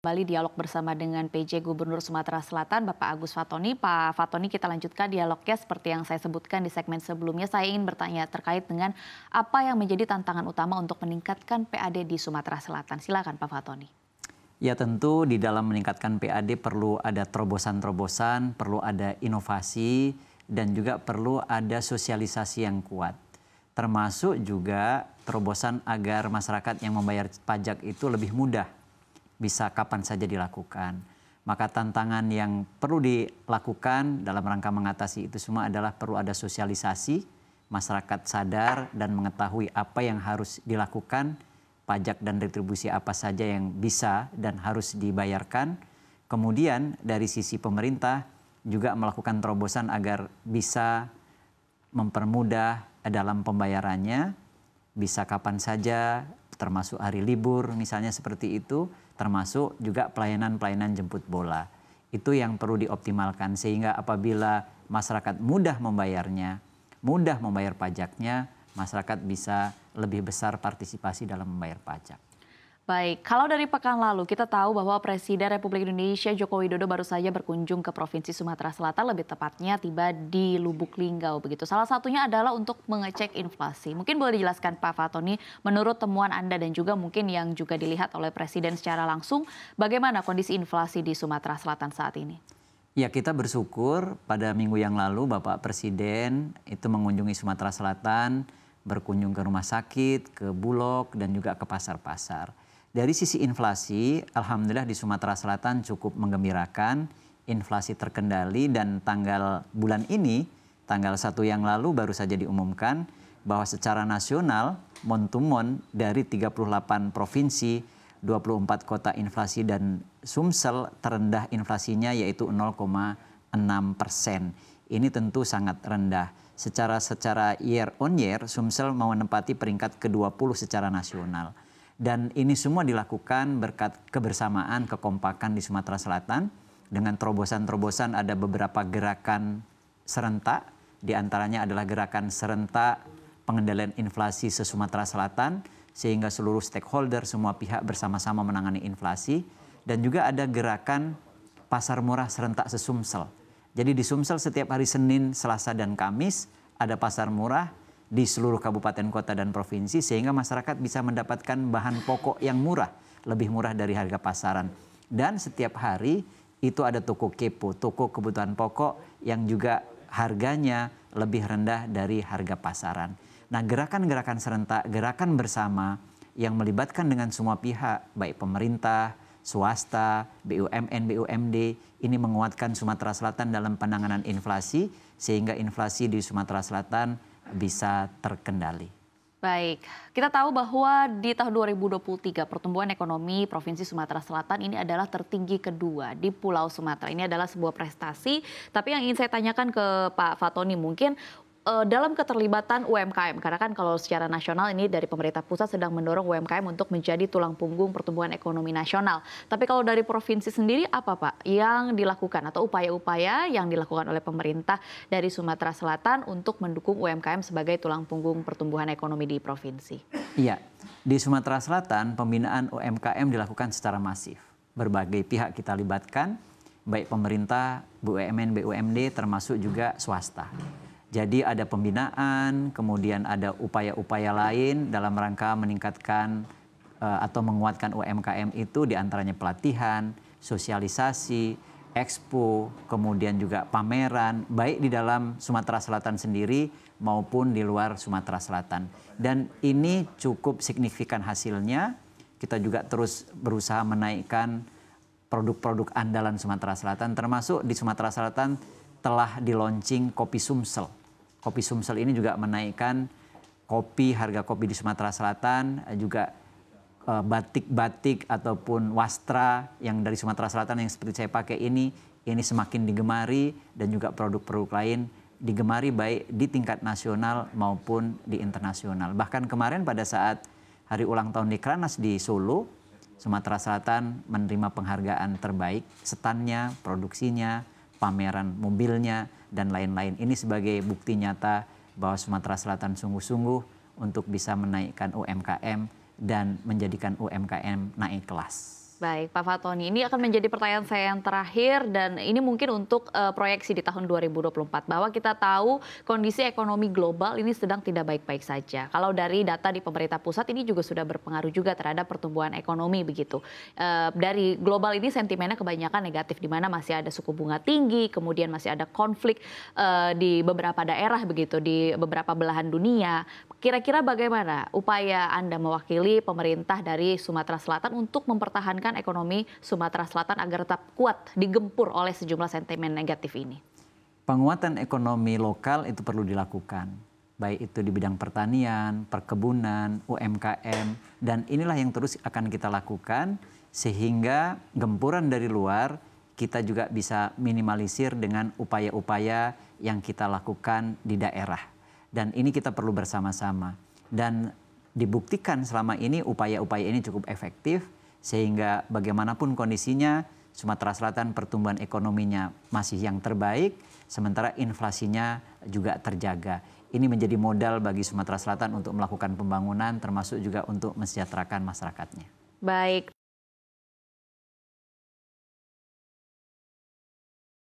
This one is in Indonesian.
Kembali dialog bersama dengan PJ Gubernur Sumatera Selatan, Bapak Agus Fatoni. Pak Fatoni, kita lanjutkan dialognya seperti yang saya sebutkan di segmen sebelumnya. Saya ingin bertanya terkait dengan apa yang menjadi tantangan utama untuk meningkatkan PAD di Sumatera Selatan. Silakan Pak Fatoni. Ya tentu di dalam meningkatkan PAD perlu ada terobosan-terobosan, perlu ada inovasi, dan juga perlu ada sosialisasi yang kuat. Termasuk juga terobosan agar masyarakat yang membayar pajak itu lebih mudah, bisa kapan saja dilakukan. Maka tantangan yang perlu dilakukan dalam rangka mengatasi itu semua adalah perlu ada sosialisasi, masyarakat sadar dan mengetahui apa yang harus dilakukan, pajak dan retribusi apa saja yang bisa dan harus dibayarkan. Kemudian dari sisi pemerintah juga melakukan terobosan agar bisa mempermudah dalam pembayarannya, bisa kapan saja, termasuk hari libur misalnya seperti itu, termasuk juga pelayanan-pelayanan jemput bola. Itu yang perlu dioptimalkan sehingga apabila masyarakat mudah membayarnya, mudah membayar pajaknya, masyarakat bisa lebih besar partisipasi dalam membayar pajak. Baik, kalau dari pekan lalu kita tahu bahwa Presiden Republik Indonesia Joko Widodo baru saja berkunjung ke Provinsi Sumatera Selatan, lebih tepatnya tiba di Lubuk Linggau begitu. Salah satunya adalah untuk mengecek inflasi. Mungkin boleh dijelaskan Pak Fatoni, menurut temuan Anda dan juga mungkin yang juga dilihat oleh Presiden secara langsung, bagaimana kondisi inflasi di Sumatera Selatan saat ini? Ya, kita bersyukur pada minggu yang lalu Bapak Presiden itu mengunjungi Sumatera Selatan, berkunjung ke rumah sakit, ke Bulog, dan juga ke pasar-pasar. Dari sisi inflasi, alhamdulillah di Sumatera Selatan cukup menggembirakan, inflasi terkendali dan bulan ini, tanggal 1 yang lalu baru saja diumumkan bahwa secara nasional, mon to mon dari 38 provinsi, 24 kota inflasi dan Sumsel terendah inflasinya yaitu 0,6%. Ini tentu sangat rendah. Secara year on year, Sumsel menempati peringkat ke-20 secara nasional. Dan ini semua dilakukan berkat kebersamaan, kekompakan di Sumatera Selatan. Dengan terobosan-terobosan ada beberapa gerakan serentak. Di antaranya adalah gerakan serentak pengendalian inflasi se-Sumatera Selatan. Sehingga seluruh stakeholder, semua pihak bersama-sama menangani inflasi. Dan juga ada gerakan pasar murah serentak se-Sumsel. Jadi di Sumsel setiap hari Senin, Selasa, dan Kamis ada pasar murah di seluruh kabupaten, kota, dan provinsi sehingga masyarakat bisa mendapatkan bahan pokok yang murah, lebih murah dari harga pasaran. Dan setiap hari itu ada toko kepo, toko kebutuhan pokok yang juga harganya lebih rendah dari harga pasaran. Nah, gerakan-gerakan serentak, gerakan bersama yang melibatkan dengan semua pihak, baik pemerintah, swasta, BUMN, BUMD, ini menguatkan Sumatera Selatan dalam penanganan inflasi sehingga inflasi di Sumatera Selatan bisa terkendali. Baik, kita tahu bahwa di tahun 2023 pertumbuhan ekonomi Provinsi Sumatera Selatan ini adalah tertinggi kedua di Pulau Sumatera. Ini adalah sebuah prestasi, tapi yang ingin saya tanyakan ke Pak Fatoni mungkin dalam keterlibatan UMKM, karena kan kalau secara nasional ini dari pemerintah pusat sedang mendorong UMKM untuk menjadi tulang punggung pertumbuhan ekonomi nasional. Tapi kalau dari provinsi sendiri apa Pak yang dilakukan atau upaya-upaya yang dilakukan oleh pemerintah dari Sumatera Selatan untuk mendukung UMKM sebagai tulang punggung pertumbuhan ekonomi di provinsi? Iya, di Sumatera Selatan pembinaan UMKM dilakukan secara masif. Berbagai pihak kita libatkan, baik pemerintah, BUMN, BUMD termasuk juga swasta. Jadi ada pembinaan, kemudian ada upaya-upaya lain dalam rangka meningkatkan atau menguatkan UMKM itu diantaranya pelatihan, sosialisasi, expo, kemudian juga pameran, baik di dalam Sumatera Selatan sendiri maupun di luar Sumatera Selatan. Dan ini cukup signifikan hasilnya, kita juga terus berusaha menaikkan produk-produk andalan Sumatera Selatan, termasuk di Sumatera Selatan telah di-launching kopi Sumsel. Kopi Sumsel ini juga menaikkan harga kopi di Sumatera Selatan, juga batik-batik ataupun wastra yang dari Sumatera Selatan yang seperti saya pakai ini semakin digemari dan juga produk-produk lain digemari baik di tingkat nasional maupun di internasional. Bahkan kemarin pada saat hari ulang tahun Dekranasda di Solo, Sumatera Selatan menerima penghargaan terbaik, standnya, produksinya, pameran mobilnya, dan lain-lain. Ini sebagai bukti nyata bahwa Sumatera Selatan sungguh-sungguh untuk bisa menaikkan UMKM dan menjadikan UMKM naik kelas. Baik, Pak Fatoni, ini akan menjadi pertanyaan saya yang terakhir dan ini mungkin untuk proyeksi di tahun 2024 bahwa kita tahu kondisi ekonomi global ini sedang tidak baik-baik saja. Kalau dari data di pemerintah pusat ini juga sudah berpengaruh juga terhadap pertumbuhan ekonomi begitu. Dari global ini sentimennya kebanyakan negatif di mana masih ada suku bunga tinggi, kemudian masih ada konflik di beberapa daerah begitu di beberapa belahan dunia. Kira-kira bagaimana upaya Anda mewakili pemerintah dari Sumatera Selatan untuk mempertahankan ekonomi Sumatera Selatan agar tetap kuat digempur oleh sejumlah sentimen negatif ini? Penguatan ekonomi lokal itu perlu dilakukan, baik itu di bidang pertanian, perkebunan, UMKM, dan inilah yang terus akan kita lakukan sehingga gempuran dari luar kita juga bisa minimalisir dengan upaya-upaya yang kita lakukan di daerah. Dan ini kita perlu bersama-sama. Dan dibuktikan selama ini upaya-upaya ini cukup efektif sehingga bagaimanapun kondisinya Sumatera Selatan pertumbuhan ekonominya masih yang terbaik sementara inflasinya juga terjaga. Ini menjadi modal bagi Sumatera Selatan untuk melakukan pembangunan termasuk juga untuk mensejahterakan masyarakatnya. Baik.